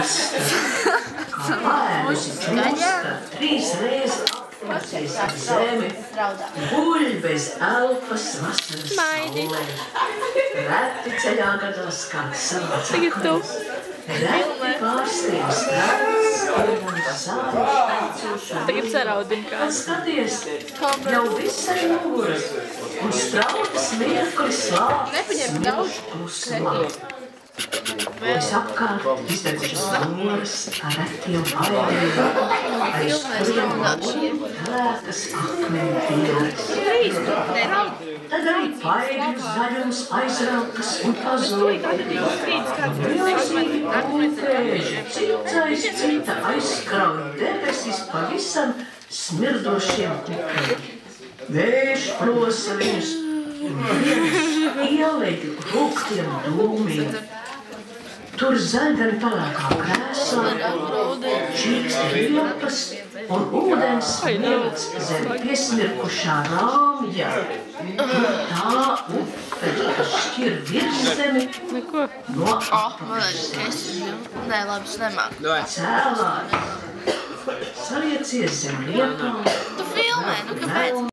Kā paēdusi čūska, 3 reizes apmocīs ar zemi, guļ bez elpas vasaras saulē. Reti ceļā gadās kāds savā caklis, reti pārstīvs rāds, un zāļš. Tagad saraudini kāds. Skaties, jau visai muguras, un straukas mirkli slāpes smilšu klusumā. Visapkārt izdegušas noras ar retiem bailiem, aiz kuriem lēkas akmeņu pīles. Tad arī paigļus zaļums aizraukas un pazūd. Milzīgi pūpēži, cits cita aizskrauj debesis pavisam smirdošiem kukiem. Vējš plosa viņus ieleģu rūgtiem dūmiem. Tur zaļgan pelēkā krēslā, čīksti riepas un ūdens smiedz zem piesmirkušā rāmja. Tā upe, kas šķir virszemi no apakšzemes. Cēlāji, saliecies zem liepām. Tu filmē, nu kāpēc?